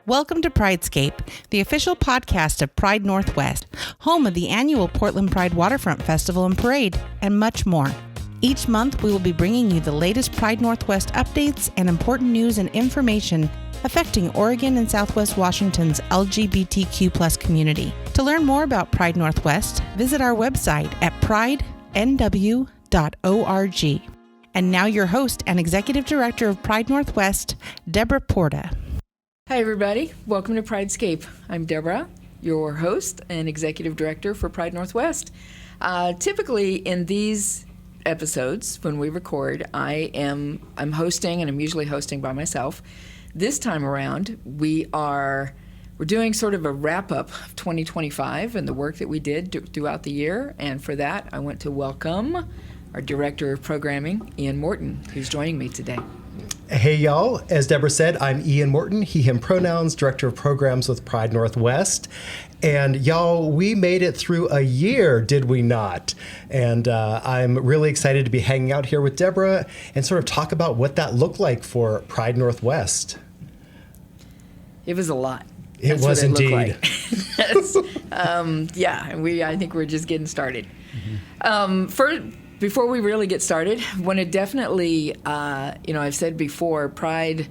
Welcome to PrideScape, the official podcast of Pride Northwest, home of the annual Portland Pride Waterfront Festival and Parade, and much more. Each month, we will be bringing you the latest Pride Northwest updates and important news and information affecting Oregon and Southwest Washington's LGBTQ+ community. To learn more about Pride Northwest, visit our website at pridenw.org. And now your host and Executive Director of Pride Northwest, Debra Porta. Hi, everybody. Welcome to PrideScape. I'm Debra, your host and Executive Director for Pride Northwest. Typically, in these episodes, when we record, I'm hosting, and I'm usually hosting by myself. This time around, we're doing sort of a wrap-up of 2025 and the work that we did throughout the year. And for that, I want to welcome our Director of Programming, Ian Morton, who's joining me today. Hey, y'all. As Debra said, I'm Ian Morton, he, him pronouns, Director of Programs with Pride Northwest. And y'all, we made it through a year, did we not? And I'm really excited to be hanging out here with Debra and sort of talk about what that looked like for Pride Northwest. It was a lot. It was indeed. I think we're just getting started. Before we really get started, I want to definitely, I've said before, Pride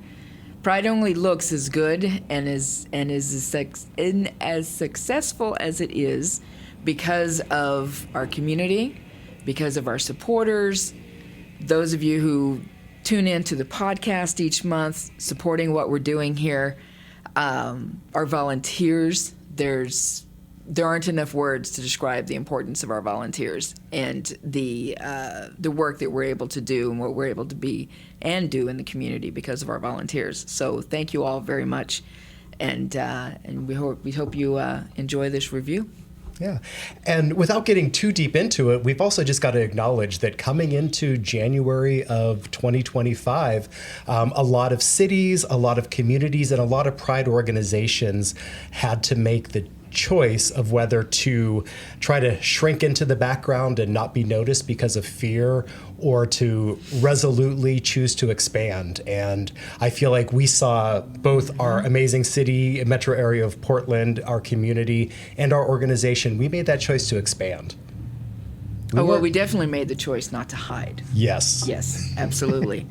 only looks as good and is as successful as it is because of our community, because of our supporters, those of you who tune in to the podcast each month, supporting what we're doing here, our volunteers. There aren't enough words to describe the importance of our volunteers and the work that we're able to do and what we're able to be and do in the community because of our volunteers. So thank you all very much, and we hope you enjoy this review. Yeah. And without getting too deep into it, we've also just got to acknowledge that coming into January of 2025, a lot of cities, a lot of communities, and a lot of Pride organizations had to make the choice of whether to try to shrink into the background and not be noticed because of fear, or to resolutely choose to expand. And I feel like we saw both our amazing city, metro area of Portland, our community, and our organization. We made that choice to expand. We definitely made the choice not to hide. Yes. Yes, absolutely.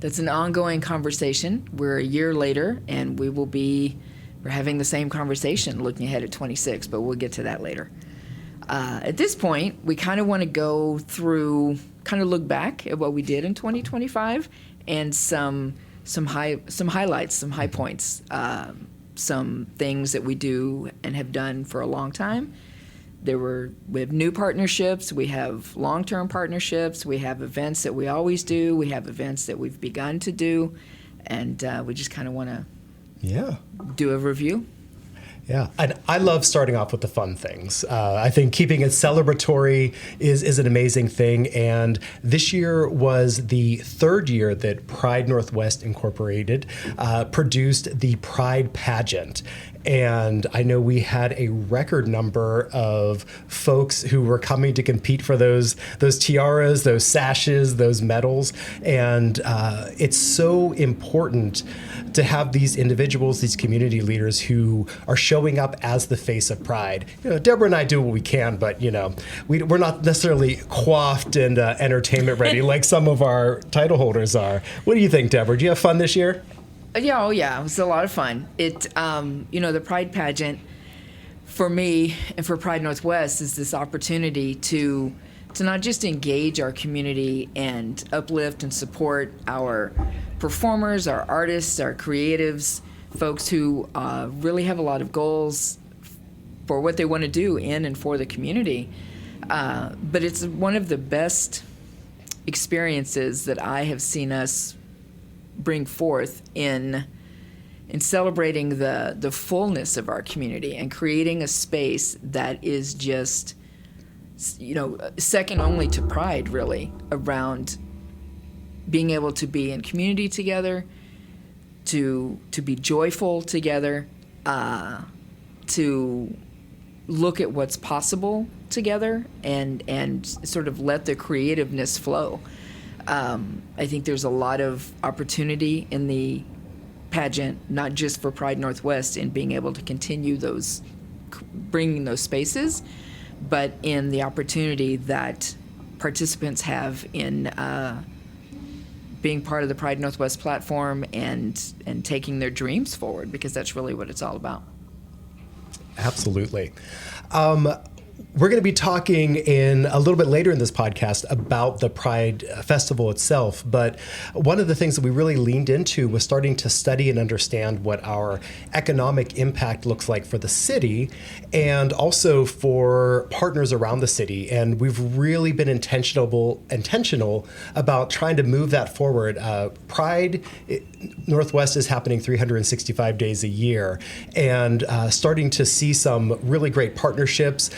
That's an ongoing conversation. We're a year later, and we're having the same conversation looking ahead at 26, but we'll get to that later. At this point, we kind of want to go through, kind of look back at what we did in 2025 and some highlights, some high points, some things that we do and have done for a long time. We have new partnerships, we have long-term partnerships, we have events that we always do, we have events that we've begun to do, and we just kind of want to do a review. Yeah, and I love starting off with the fun things. I think keeping it celebratory is an amazing thing, and this year was the third year that Pride Northwest Incorporated produced the Pride Pageant. And I know we had a record number of folks who were coming to compete for those tiaras, those sashes, those medals. And it's so important to have these individuals, these community leaders who are showing up as the face of Pride. Debra and I do what we can, but we're not necessarily coiffed and entertainment ready like some of our title holders are. What do you think, Debra? Do you have fun this year? Yeah, it was a lot of fun. The Pride Pageant, for me and for Pride Northwest, is this opportunity to not just engage our community and uplift and support our performers, our artists, our creatives, folks who really have a lot of goals for what they want to do in and for the community. But it's one of the best experiences that I have seen us bring forth in celebrating the fullness of our community and creating a space that is just, second only to Pride, really, around being able to be in community together, to be joyful together, to look at what's possible together and sort of let the creativeness flow. I think there's a lot of opportunity in the pageant, not just for Pride Northwest in being able to continue bringing those spaces, but in the opportunity that participants have in being part of the Pride Northwest platform and taking their dreams forward, because that's really what it's all about. Absolutely. We're going to be talking in a little bit later in this podcast about the Pride Festival itself, but one of the things that we really leaned into was starting to study and understand what our economic impact looks like for the city and also for partners around the city. And we've really been intentional about trying to move that forward. Pride Northwest is happening 365 days a year, and starting to see some really great partnerships.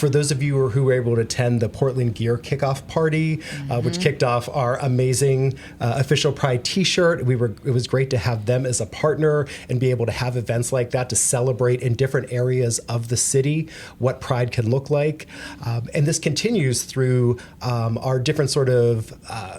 For those of you who were able to attend the Portland Gear Kickoff Party, which kicked off our amazing official Pride T-shirt, it was great to have them as a partner and be able to have events like that to celebrate in different areas of the city what Pride can look like. And this continues through our different sort of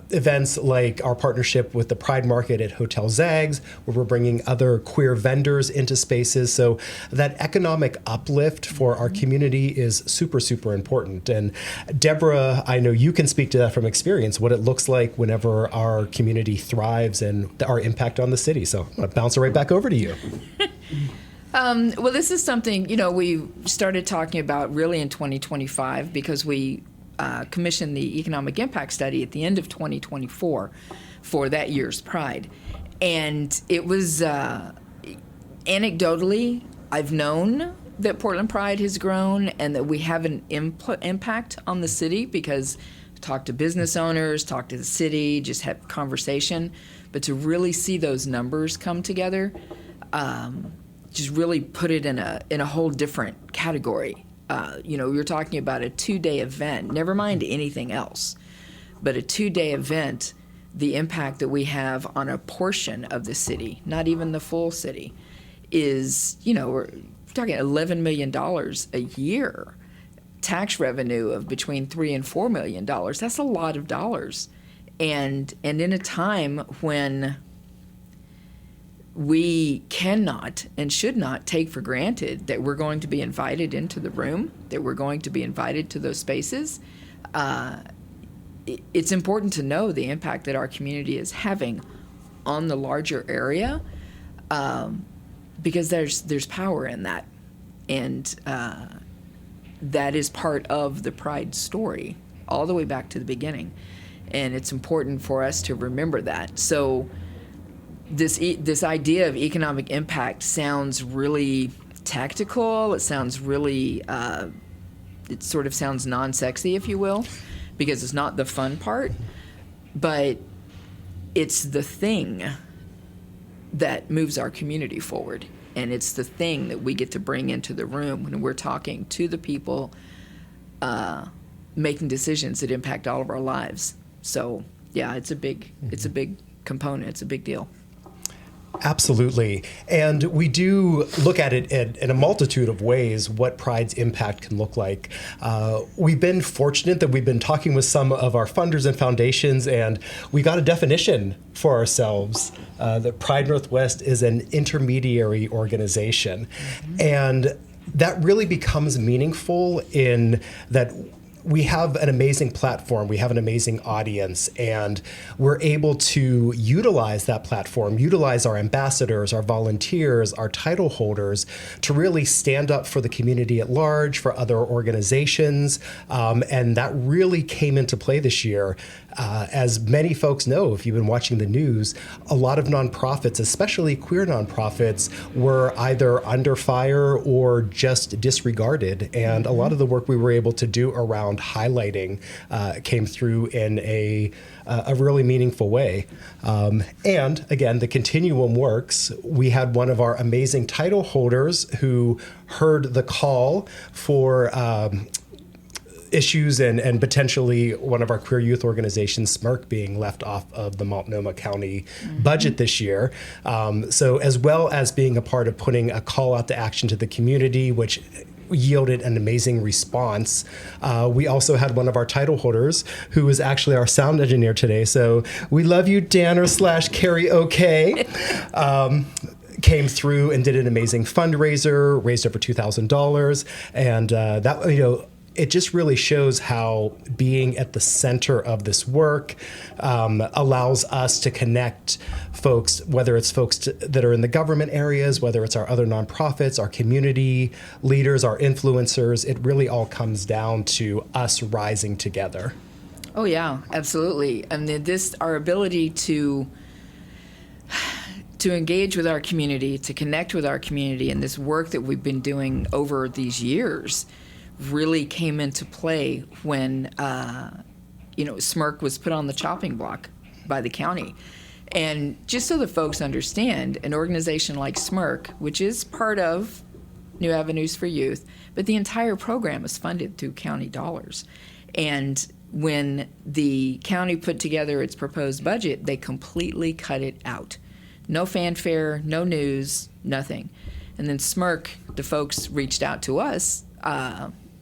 events, like our partnership with the Pride Market at Hotel Zags, where we're bringing other queer vendors into spaces. So that economic uplift for our community is super, super important. And Debra, I know you can speak to that from experience, what it looks like whenever our community thrives and our impact on the city. So I'm going to bounce it right back over to you. Well, this is something, we started talking about really in 2025 because we commissioned the economic impact study at the end of 2024 for that year's Pride. And it was, anecdotally, I've known that Portland Pride has grown and that we have an impact on the city because talk to business owners, talk to the city, just have conversation. But to really see those numbers come together, just really put it in a whole different category. You're talking about a 2-day event, never mind anything else, but a 2-day event, the impact that we have on a portion of the city, not even the full city, is, we're talking $11 million a year, tax revenue of between $3 and $4 million. That's a lot of dollars. And in a time when we cannot and should not take for granted that we're going to be invited into the room, that we're going to be invited to those spaces, it's important to know the impact that our community is having on the larger area, because there's power in that. And that is part of the Pride story all the way back to the beginning. And it's important for us to remember that. So this idea of economic impact sounds really tactical. It sounds really, it sort of sounds non-sexy, if you will, because it's not the fun part, but it's the thing that moves our community forward. And it's the thing that we get to bring into the room when we're talking to the people, making decisions that impact all of our lives. So yeah, it's a big component. It's a big deal. Absolutely. And we do look at it in a multitude of ways, what Pride's impact can look like. We've been fortunate that we've been talking with some of our funders and foundations, and we got a definition for ourselves that Pride Northwest is an intermediary organization. And that really becomes meaningful in that we have an amazing platform, we have an amazing audience, and we're able to utilize that platform, utilize our ambassadors, our volunteers, our title holders to really stand up for the community at large, for other organizations. And that really came into play this year. As many folks know, if you've been watching the news, a lot of nonprofits, especially queer nonprofits, were either under fire or just disregarded. And a lot of the work we were able to do around highlighting came through in a really meaningful way. And again, the continuum works. We had one of our amazing title holders who heard the call for issues and potentially one of our queer youth organizations, SMIRC, being left off of the Multnomah County budget this year. So as well as being a part of putting a call out to action to the community, which yielded an amazing response. We also had one of our title holders who was actually our sound engineer today. So we love you, Danner / Carrie OK. Came through and did an amazing fundraiser, raised over $2,000. And that, it just really shows how being at the center of this work allows us to connect folks, whether it's folks that are in the government areas, whether it's our other nonprofits, our community leaders, our influencers. It really all comes down to us rising together. Oh, yeah, absolutely. I mean, our ability to engage with our community, to connect with our community, and this work that we've been doing over these years really came into play when, SMRC was put on the chopping block by the county. And just so the folks understand, an organization like SMRC, which is part of New Avenues for Youth, but the entire program is funded through county dollars. And when the county put together its proposed budget, they completely cut it out. No fanfare, no news, nothing. And then SMRC, the folks reached out to us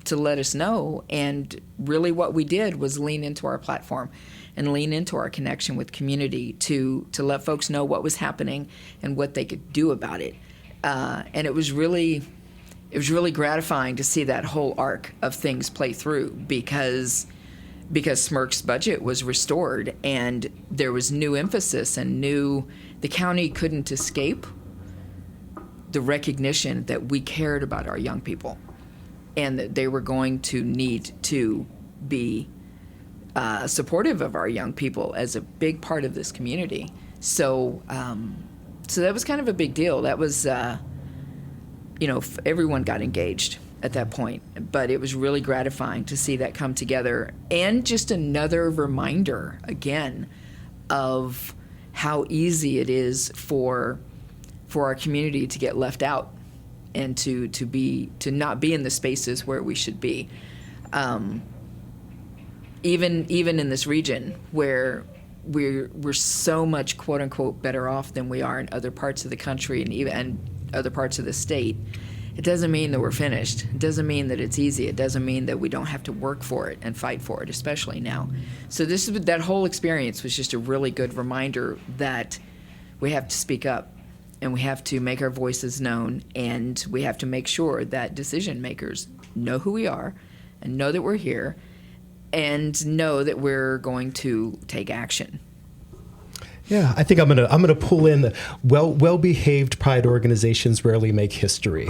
to let us know, and really what we did was lean into our platform and lean into our connection with community to let folks know what was happening and what they could do about it. And it was really gratifying to see that whole arc of things play through because SMRC's budget was restored and there was new emphasis and the county couldn't escape the recognition that we cared about our young people and that they were going to need to be supportive of our young people as a big part of this community. So that was kind of a big deal. That was, everyone got engaged at that point, but it was really gratifying to see that come together, and just another reminder again of how easy it is for our community to get left out and to not be in the spaces where we should be, even in this region where we're so much quote unquote better off than we are in other parts of the country and other parts of the state. It doesn't mean that we're finished. It doesn't mean that it's easy. It doesn't mean that we don't have to work for it and fight for it, especially now. So that whole experience was just a really good reminder that we have to speak up and we have to make our voices known, and we have to make sure that decision makers know who we are and know that we're here and know that we're going to take action. Yeah, I think I'm gonna pull in the well-behaved pride organizations rarely make history.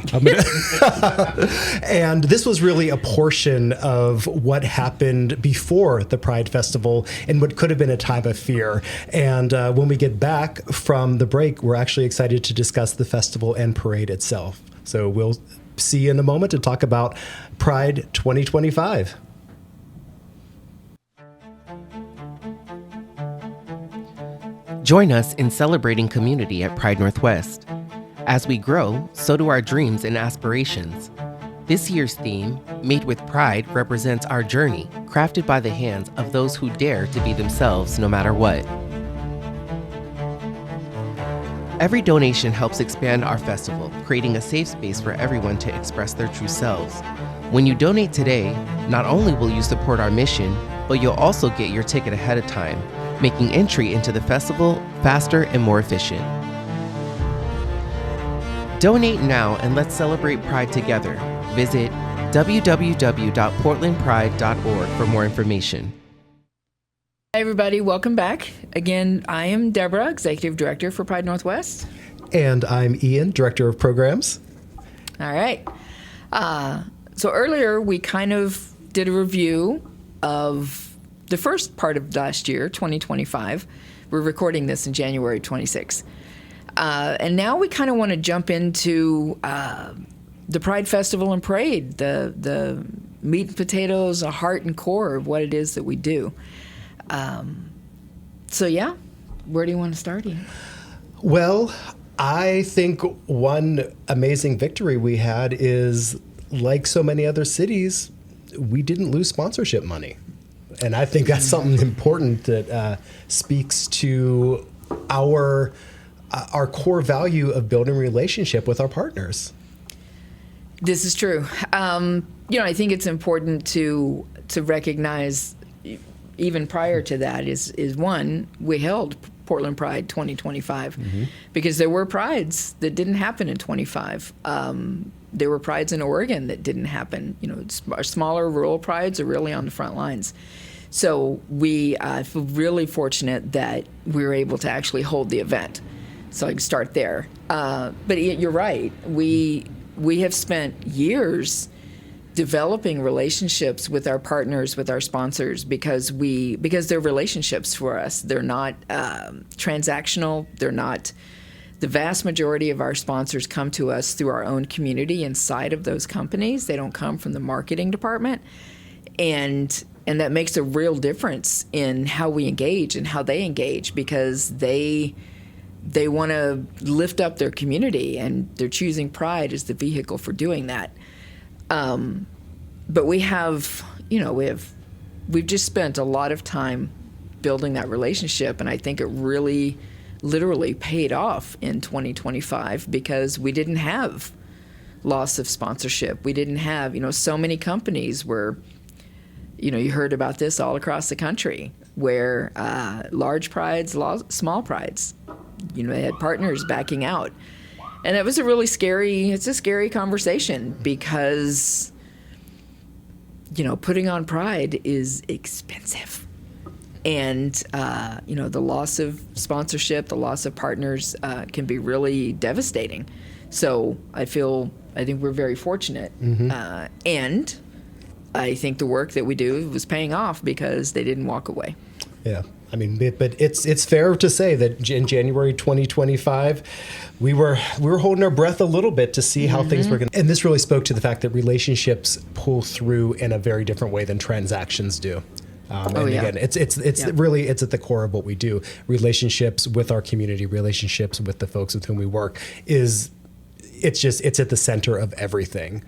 And this was really a portion of what happened before the Pride Festival and what could have been a time of fear. And when we get back from the break, we're actually excited to discuss the festival and parade itself. So we'll see you in a moment to talk about Pride 2025. Join us in celebrating community at Pride Northwest. As we grow, so do our dreams and aspirations. This year's theme, Made with Pride, represents our journey, crafted by the hands of those who dare to be themselves no matter what. Every donation helps expand our festival, creating a safe space for everyone to express their true selves. When you donate today, not only will you support our mission, but you'll also get your ticket ahead of time, making entry into the festival faster and more efficient. Donate now and let's celebrate Pride together. Visit www.portlandpride.org for more information. Hi, everybody. Welcome back. Again, I am Debra, Executive Director for Pride Northwest. And I'm Ian, Director of Programs. All right. So earlier, we kind of did a review of the first part of last year, 2025. We're recording this in January 26. And now we kind of want to jump into the Pride Festival and Parade, the meat and potatoes, a heart and core of what it is that we do. So yeah, where do you want to start, Ian? Well, I think one amazing victory we had is, like so many other cities, we didn't lose sponsorship money. And I think that's something important that speaks to our core value of building relationship with our partners. This is true. I think it's important to recognize, even prior to that, is one, we held Portland Pride 2025 because there were prides that didn't happen in 25. There were prides in Oregon that didn't happen. Our smaller rural prides are really on the front lines. So we feel really fortunate that we were able to actually hold the event. So I can start there. But you're right. We have spent years developing relationships with our partners, with our sponsors, because they're relationships for us. They're not transactional. They're not. The vast majority of our sponsors come to us through our own community inside of those companies. They don't come from the marketing department, and that makes a real difference in how we engage and how they engage, because they want to lift up their community, and they're choosing Pride as the vehicle for doing that. But we've just spent a lot of time building that relationship, and I think it really literally paid off in 2025 because we didn't have loss of sponsorship. We didn't have, so many companies were, you heard about this all across the country, where large prides, small prides, they had partners backing out. And it was a scary conversation because, putting on Pride is expensive. And, the loss of sponsorship, the loss of partners can be really devastating. So I think we're very fortunate. And I think the work that we do was paying off because they didn't walk away. Yeah. I mean, but it's fair to say that in January 2025, we were holding our breath a little bit to see how things were going to. And this really spoke to the fact that relationships pull through in a very different way than transactions do. Again, it's really at the core of what we do. Relationships with our community, relationships with the folks with whom we work it's at the center of everything.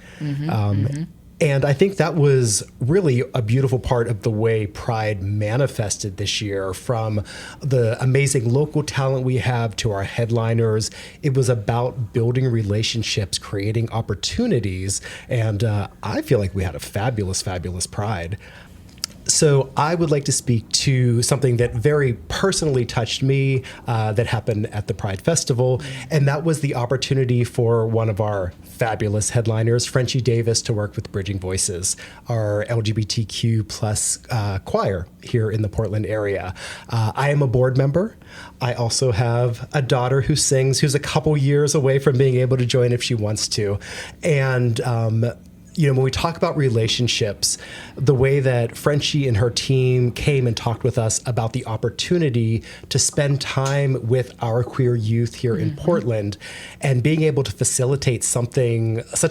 And I think that was really a beautiful part of the way Pride manifested this year, from the amazing local talent we have to our headliners. It was about building relationships, creating opportunities, and I feel like we had a fabulous, fabulous Pride. So I would like to speak to something that very personally touched me that happened at the Pride Festival, and that was the opportunity for one of our fabulous headliners, Frenchie Davis, to work with Bridging Voices, our LGBTQ plus choir here in the Portland area. I am a board member. I also have a daughter who sings, who's a couple years away from being able to join if she wants to. And when we talk about relationships, the way that Frenchie and her team came and talked with us about the opportunity to spend time with our queer youth here in Portland, and being able to facilitate such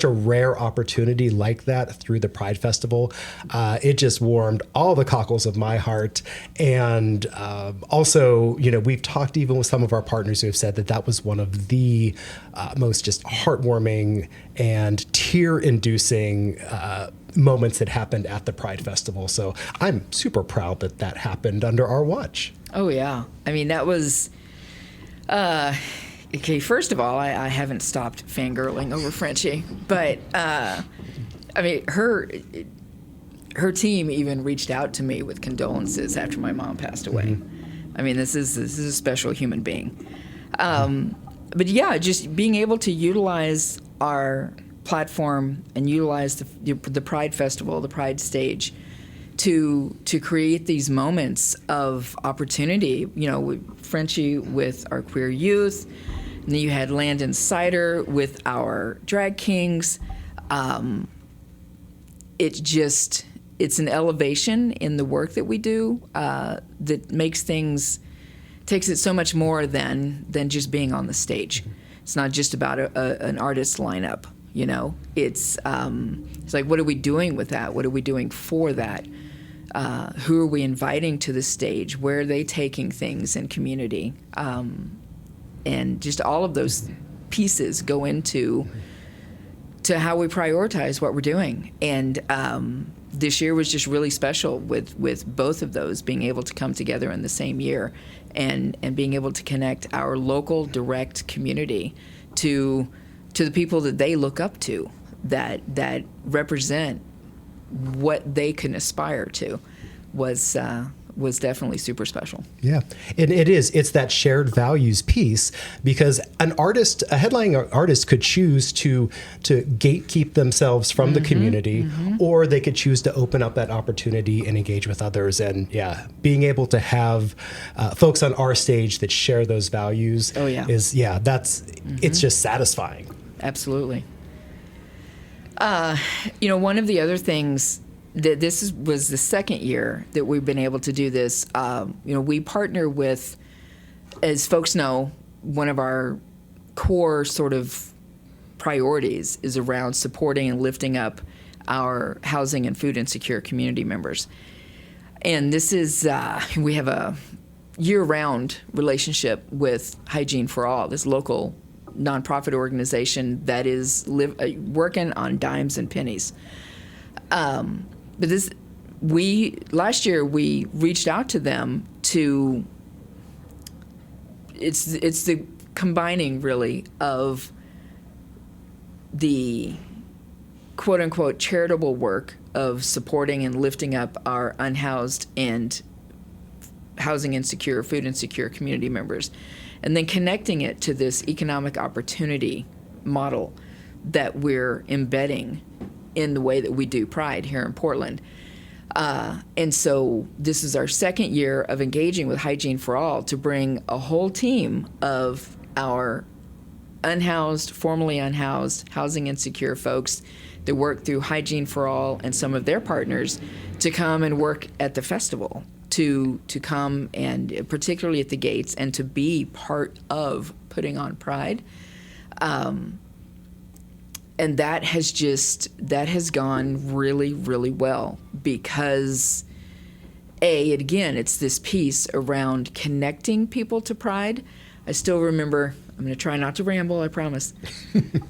a rare opportunity like that through the Pride Festival, it just warmed all the cockles of my heart. And also, we've talked even with some of our partners who have said that was one of the most just heartwarming and tear-inducing moments that happened at the Pride Festival. So I'm super proud that happened under our watch. Oh, yeah. I mean, that was... okay, first of all, I haven't stopped fangirling over Frenchie, but, her team even reached out to me with condolences after my mom passed away. I mean, this is a special human being. But yeah, just being able to utilize our platform and utilize the Pride Festival, the Pride stage, to create these moments of opportunity. Frenchie with our queer youth, and then you had Landon Sider with our drag kings. It's an elevation in the work that we do that takes it so much more than just being on the stage. It's not just about an artist lineup. It's like, what are we doing with that? What are we doing for that? Who are we inviting to the stage? Where are they taking things in community? And just all of those pieces go into how we prioritize what we're doing. And this year was just really special with both of those being able to come together in the same year, and being able to connect our local direct community to the people that they look up to, that represent what they can aspire to was definitely super special. Yeah, and it's that shared values piece, because a headlining artist could choose to gatekeep themselves from the community, or they could choose to open up that opportunity and engage with others. And being able to have folks on our stage that share those values it's just satisfying. Absolutely. One of the other things that was the second year that we've been able to do this. We partner with, as folks know, one of our core sort of priorities is around supporting and lifting up our housing and food insecure community members. And this is, we have a year-round relationship with Hygiene for All, this local nonprofit organization that is working on dimes and pennies. But last year we reached out to them to. It's the combining really of the quote unquote charitable work of supporting and lifting up our unhoused and housing insecure, food insecure community members, and then connecting it to this economic opportunity model that we're embedding in the way that we do Pride here in Portland. And so this is our second year of engaging with Hygiene for All to bring a whole team of our unhoused, formerly unhoused, housing insecure folks that work through Hygiene for All and some of their partners to come and work at the festival, to come and particularly at the gates and to be part of putting on Pride. And that has gone really, really well because, it's this piece around connecting people to Pride. I still remember, I'm going to try not to ramble, I promise.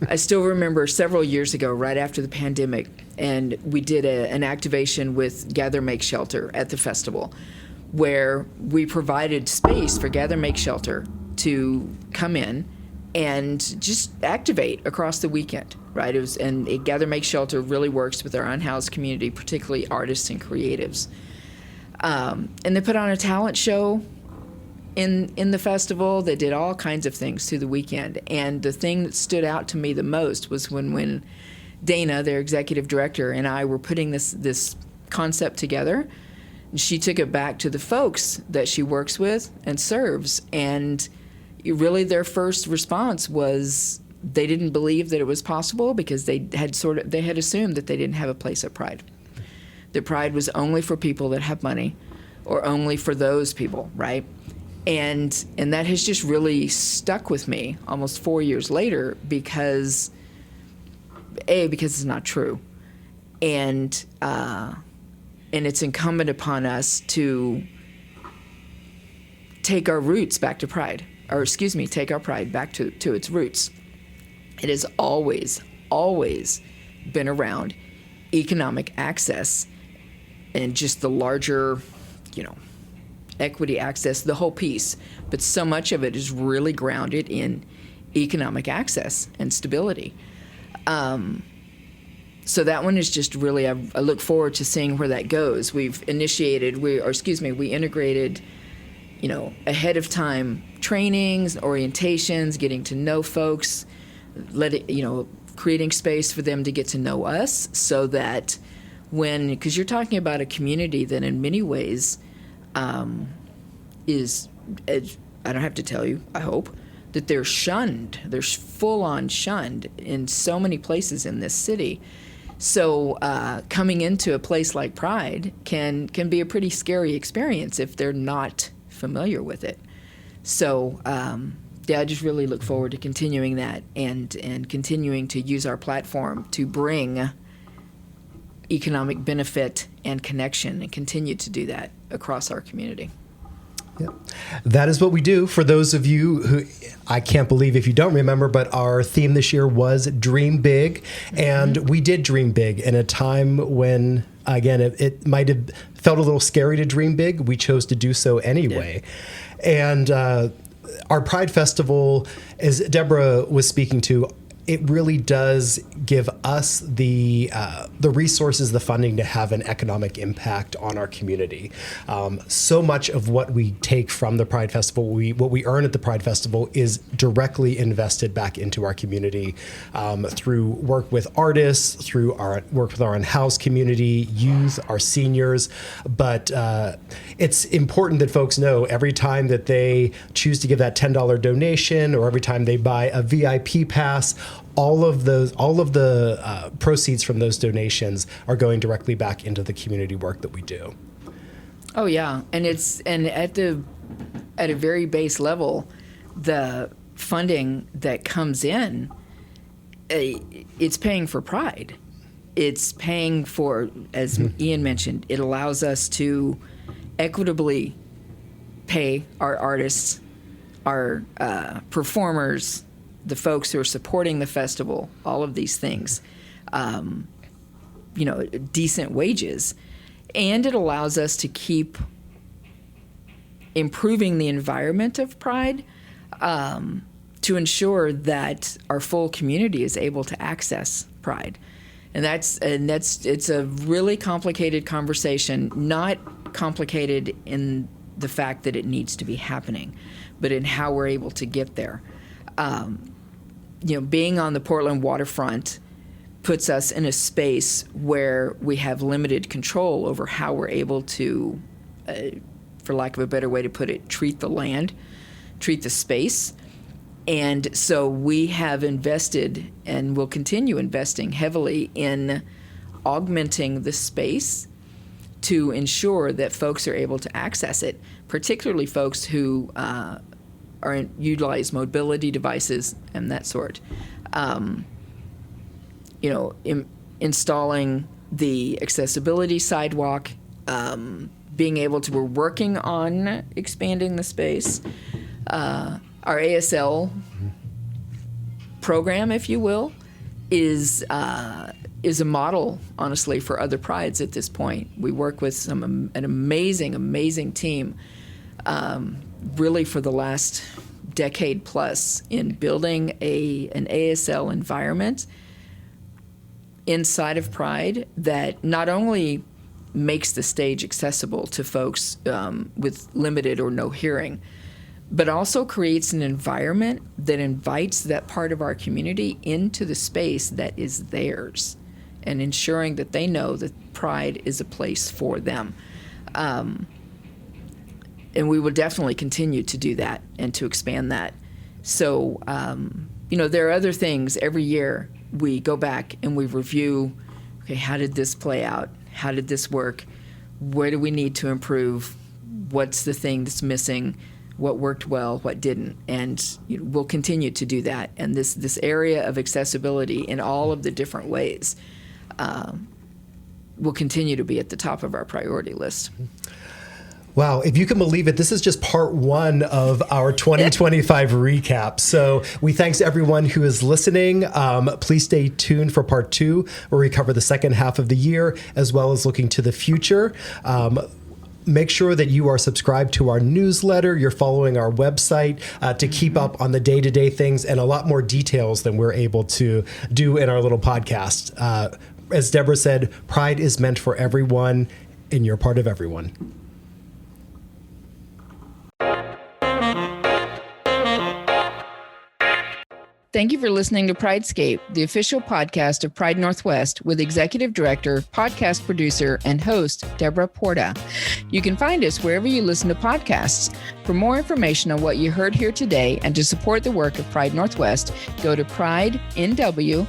I still remember several years ago, right after the pandemic, and we did an activation with Gather Make Shelter at the festival, where we provided space for Gather Make Shelter to come in and just activate across the weekend, right? Gather Make Shelter really works with our unhoused community, particularly artists and creatives. And they put on a talent show in the festival. They did all kinds of things through the weekend. And the thing that stood out to me the most was when Dana, their executive director, and I were putting this concept together. She took it back to the folks that she works with and serves, and really their first response was they didn't believe that it was possible because they had assumed that they didn't have a place at Pride. That Pride was only for people that have money or only for those people, right? And that has just really stuck with me almost 4 years later because it's not true. And it's incumbent upon us to take our roots back to Pride. Take our Pride back to its roots. It has always, always been around economic access and just the larger, equity access, the whole piece. But so much of it is really grounded in economic access and stability. So that one is just really, I look forward to seeing where that goes. We integrated, ahead of time trainings, orientations, getting to know folks, creating space for them to get to know us so that because you're talking about a community that in many ways is, I don't have to tell you, I hope, that they're shunned. They're full-on shunned in so many places in this city. So coming into a place like Pride can be a pretty scary experience if they're not familiar with it. So I just really look forward to continuing that and continuing to use our platform to bring economic benefit and connection and continue to do that across our community. Yeah. That is what we do. For those of you who, I can't believe if you don't remember, but our theme this year was Dream Big. And we did dream big in a time when, again, it might have felt a little scary to dream big. We chose to do so anyway. Yeah. And our Pride Festival, as Debra was speaking to, it really does give us the resources, the funding to have an economic impact on our community. So much of what we take from the Pride Festival, what we earn at the Pride Festival, is directly invested back into our community through work with artists, through our work with our in-house community, youth, our seniors. But it's important that folks know every time that they choose to give that $10 donation, or every time they buy a VIP pass, all of the proceeds from those donations are going directly back into the community work that we do. Oh yeah, and at a very base level, the funding that comes in, it's paying for Pride. It's paying for, as Ian mentioned, it allows us to equitably pay our artists, our performers, the folks who are supporting the festival, all of these things, decent wages. And it allows us to keep improving the environment of Pride to ensure that our full community is able to access Pride. And it's a really complicated conversation, not complicated in the fact that it needs to be happening, but in how we're able to get there. Being on the Portland waterfront puts us in a space where we have limited control over how we're able to, for lack of a better way to put it, treat the land, treat the space. And so we have invested and will continue investing heavily in augmenting the space to ensure that folks are able to access it, particularly folks who utilize mobility devices and that sort. Installing the accessibility sidewalk, we're working on expanding the space. Our ASL program, if you will, is a model, honestly, for other prides at this point. We work with an amazing team, really for the last decade plus, in building an ASL environment inside of Pride that not only makes the stage accessible to folks with limited or no hearing, but also creates an environment that invites that part of our community into the space that is theirs, and ensuring that they know that Pride is a place for them. And we will definitely continue to do that and to expand that. So, there are other things. Every year we go back and we review, okay, how did this play out? How did this work? Where do we need to improve? What's the thing that's missing? What worked well, what didn't? And we'll continue to do that. And this area of accessibility in all of the different ways will continue to be at the top of our priority list. Wow, if you can believe it, this is just part one of our 2025 recap. So we thanks everyone who is listening. Please stay tuned for part two, where we cover the second half of the year, as well as looking to the future. Make sure that you are subscribed to our newsletter. You're following our website to keep up on the day-to-day things and a lot more details than we're able to do in our little podcast. As Debra said, Pride is meant for everyone, and you're part of everyone. Thank you for listening to PrideScape, the official podcast of Pride Northwest, with Executive Director, podcast producer, and host, Debra Porta. You can find us wherever you listen to podcasts. For more information on what you heard here today and to support the work of Pride Northwest, go to pridenw.org.